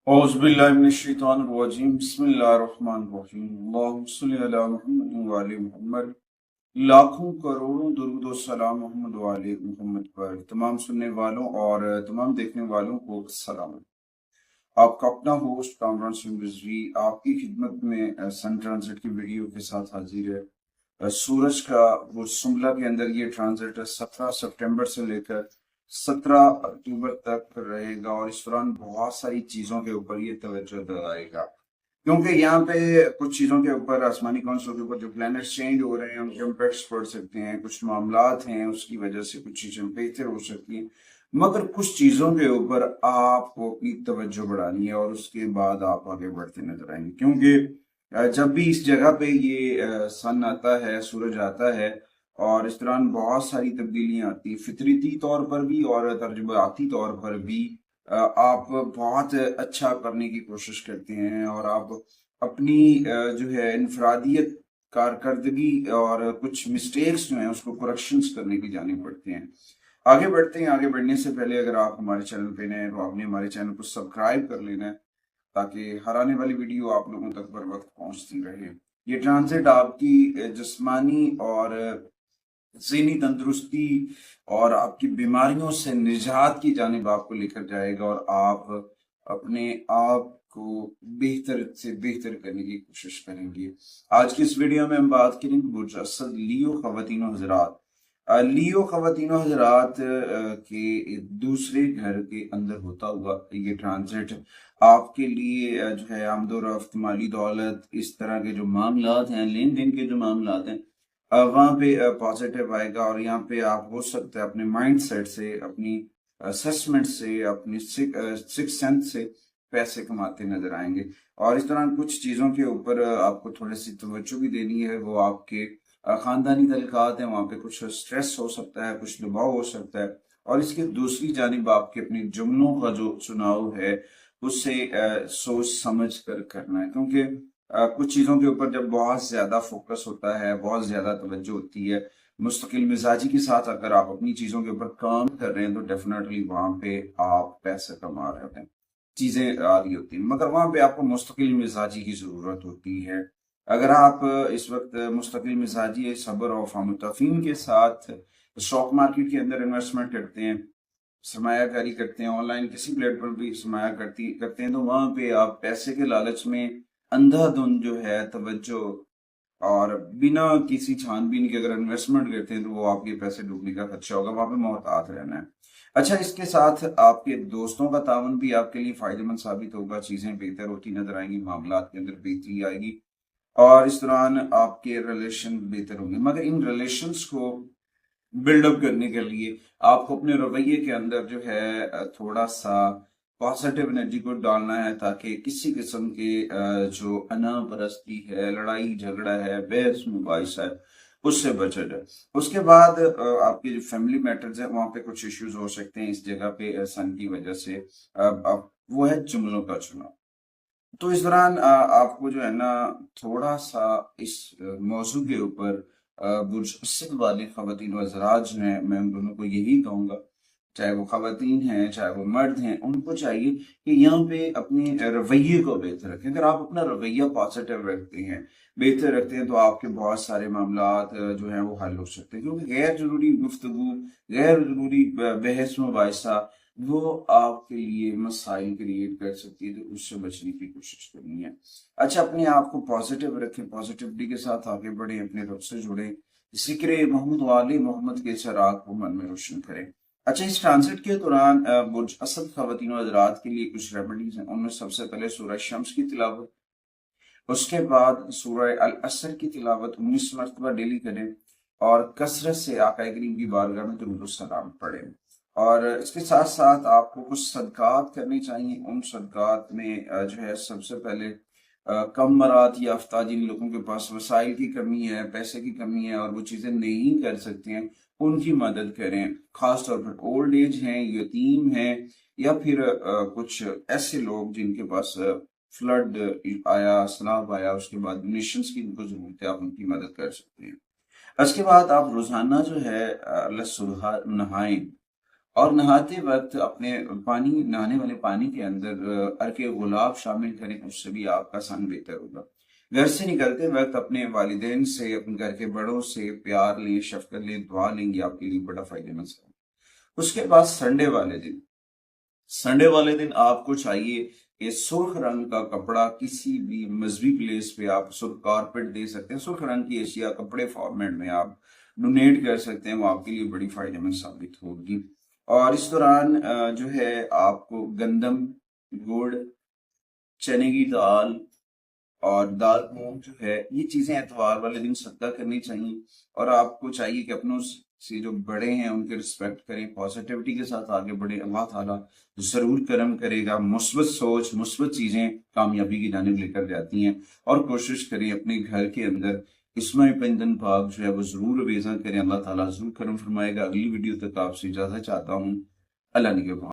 औज़ुबिल्लाहिमिनश्शैतानिर्रजीम बिस्मिल्लाहिर्रहमानिर्रहीम अल्लाहुम्मा सल्लि अला मुहम्मद व आले मुहम्मद। लाखों करोड़ों दुरूद व सलाम मोहम्मद व आले मुहम्मद पर तमाम सुनने वालों और तमाम देखने वालों को सलाम। आपका अपना होस्ट कामरान सिंह रिजवी आपकी खिदमत में सन ट्रांजिट की वीडियो के साथ हाजिर है। सूरज का वो सुमला के अंदर ये ट्रांजिट 17 सितंबर से लेकर 17 अक्टूबर तक रहेगा और इस दौरान बहुत सारी चीज़ों के ऊपर ये तवज्जो दिलाएगा, क्योंकि यहाँ पे कुछ चीज़ों के ऊपर आसमानी कौंसलों के ऊपर जो प्लैनेट चेंज हो रहे हैं उनके इम्पैक्ट्स पड़ सकते हैं, कुछ मामलात हैं उसकी वजह से कुछ चीज़ें बेहतर हो सकती हैं, मगर कुछ चीज़ों के ऊपर आपको अपनी तवज्जो बढ़ानी है और उसके बाद आप आगे बढ़ते नजर आएंगे। क्योंकि जब भी इस जगह पे ये सन आता है, सूरज आता है और इस दौरान बहुत सारी तब्दीलियां आती हैं, फितरती तौर पर भी और तजुर्बाती तौर पर भी। आप बहुत अच्छा करने की कोशिश करते हैं और आप अपनी जो है इनफरादियत, कारकर्दगी और कुछ मिस्टेक्स जो हैं उसको करेक्शंस करने की जानी पड़ते हैं। आगे बढ़ते हैं। आगे बढ़ने से पहले अगर आप हमारे चैनल पे नए हैं तो आपने हमारे चैनल को सब्सक्राइब कर लेना है, ताकि हर आने वाली वीडियो आप लोगों तक बर वक्त पहुंचती रहे। ये ट्रांजिट आपकी जिस्मानी और ज़हनी तंदुरुस्ती और आपकी बीमारियों से निजात की जानिब आपको लेकर जाएगा और आप अपने आप को बेहतर से बेहतर करने की कोशिश करेंगे। आज की इस वीडियो में हम बात करेंगे बुर्ज असद लियो ख़वातीनो हज़रात। लियो ख़वातीनो हज़रात के दूसरे घर के अंदर होता हुआ ये ट्रांजिट आपके लिए जो है आमदोरफ्त, माली दौलत, इस तरह के जो मामलात हैं, लेन देन के जो मामलात हैं, वहाँ पे पॉजिटिव आएगा। और यहाँ पे आप हो सकता है अपने माइंड सेट से, अपनी असेसमेंट से, अपनी सिक्स सेंस से पैसे कमाते नजर आएंगे। और इस दौरान कुछ चीज़ों के ऊपर आपको थोड़ी सी तवज्जो भी देनी है, वो आपके ख़ानदानी तल्कात हैं, वहाँ पे कुछ स्ट्रेस हो सकता है, कुछ दबाव हो सकता है। और इसके दूसरी जानिब आपके अपने जुमलों का जो चुनाव है उससे सोच समझ कर करना है, क्योंकि कुछ चीज़ों के ऊपर जब बहुत ज़्यादा फोकस होता है, बहुत ज़्यादा तवज्जो होती है, मुस्तकिल मिजाजी के साथ अगर आप अपनी चीज़ों के ऊपर काम कर रहे हैं तो डेफिनेटली वहाँ पे आप पैसे कमा रहे होते हैं, चीज़ें आ रही होती हैं, मगर वहाँ पे आपको मुस्तकिल मिजाजी की ज़रूरत होती है। अगर आप इस वक्त मुस्तकिल मिजाजी, सब्र और फामुतफ़ीन के साथ स्टॉक मार्केट के अंदर इन्वेस्टमेंट करते हैं, सरमायाकारी करते हैं, ऑनलाइन किसी प्लेटफॉर्म पे सरमाया करते हैं, तो वहाँ पे आप पैसे के लालच में अंधाधुंध जो है तवज्जो और बिना किसी छानबीन के अगर इन्वेस्टमेंट करते हैं तो वो आपके पैसे डूबने का खदशा होगा। वहाँ पे मोहतात रहना है। अच्छा, इसके साथ आपके दोस्तों का तावन भी आपके लिए फायदेमंद साबित होगा, चीजें बेहतर होती नजर आएंगी, मामलात के अंदर बेहतरी आएगी और इस दौरान आपके रिलेशन बेहतर होंगे। मगर इन रिलेशंस को बिल्डअप करने के लिए आपको अपने रवैये के अंदर जो है थोड़ा सा पॉजिटिव एनर्जी को डालना है, ताकि किसी किस्म के जो अनापरस्ती है, लड़ाई झगड़ा है, बहस मुबाहिसा है, उससे बचा जाए। उसके बाद आपके जो फैमिली मैटर्स है वहाँ पे कुछ इश्यूज हो सकते हैं इस जगह पे सन की वजह से। अब वो है जुमलों का चुनाव। तो इस दौरान आपको जो है ना थोड़ा सा इस मौजू के ऊपर बुर्ज असद वाले ख़वातीन व हज़रात जो हैं, मैं उन दोनों को यही कहूँगा, चाहे वो ख़वातीन हैं चाहे वो मर्द हैं, उनको चाहिए कि यहाँ पे अपने रवैये को बेहतर रखें। अगर आप अपना रवैया पॉजिटिव रखते हैं, बेहतर रखते हैं, तो आपके बहुत सारे मामलात जो हैं वो हल हो सकते हैं। क्योंकि गैर जरूरी गुफ्तगू, गैर जरूरी बहस मुबाहिसा वो आपके लिए मसाइल क्रिएट कर सकती है, तो उससे बचने की कोशिश करनी है। अच्छा, अपने आप को पॉजिटिव रखें, पॉजिटिविटी के साथ आगे बढ़ें, अपने रब से जुड़ें, जिक्र मोहम्मद वाले मोहम्मद के चराग को मन में रोशन करें। अच्छा, इस ट्रांजिट के दौरान बुर्ज असद ख़वातीन व हज़रात के लिए कुछ रेमेडीज हैं। उनमें सबसे पहले सूरह शम्स की तिलावत, उसके बाद सूरह अल असर की तिलावत 19 मरतबा डेली करें और कसरत से आका करीम की बारगाह में दुरूद सलाम पढ़ें। और इसके साथ साथ आपको कुछ सदकात करने चाहिए। उन सदकात में जो है सबसे पहले कम मरात याफ्ता, जिन लोगों के पास वसाइल की कमी है, पैसे की कमी है और वो चीज़ें नहीं कर सकते हैं, उनकी मदद करें। खास तौर पर ओल्ड एज हैं, यतीम हैं, या फिर कुछ ऐसे लोग जिनके पास फ्लड आया, सैलाब आया, उसके बाद डोनेशंस की उनको जरूरत है, आप उनकी मदद कर सकते हैं। उसके बाद आप रोजाना जो है अल्लाह सुबह नहाएं اور نہاتے وقت اپنے نہانے والے پانی کے اندر عرق گلاب شامل کریں، اس سے بھی آپ کا سن بہتر ہوگا۔ گھر سے نکلتے وقت اپنے والدین سے، اپنے گھر کے بڑوں سے پیار لیں، شفقت لیں، دعا لیں گے، آپ کے لیے بڑا فائدہ مند ہے۔ اس کے بعد سنڈے والے دن آپ کو چاہیے کہ سرخ رنگ کا کپڑا کسی بھی مذہبی پلیس پہ آپ سرخ کارپیٹ دے سکتے ہیں، سرخ رنگ کی اشیاء کپڑے فارمیٹ میں آپ ڈونیٹ کر سکتے ہیں، وہ آپ کے لیے بڑی فائدہ مند ثابت ہوگی۔ اور اس دوران جو ہے آپ کو گندم، گڑ، چنے کی دال اور دال مونگ جو ہے، یہ چیزیں اتوار والے دن صدقہ کرنی چاہیے۔ اور آپ کو چاہیے کہ اپنوں سے جو بڑے ہیں ان کے رسپیکٹ کریں، پازیٹیوٹی کے ساتھ آگے بڑھیں، اللہ تعالیٰ ضرور کرم کرے گا۔ مثبت سوچ، مثبت چیزیں کامیابی کی جانب لے کر جاتی ہیں۔ اور کوشش کریں اپنے گھر کے اندر اسماء پندن پاک جو ہے وہ ضرور بیزاں کریں، اللہ تعالیٰ ضرور کرم فرمائے گا۔ اگلی ویڈیو تک آپ سے اجازت چاہتا ہوں، اللہ نگہبان۔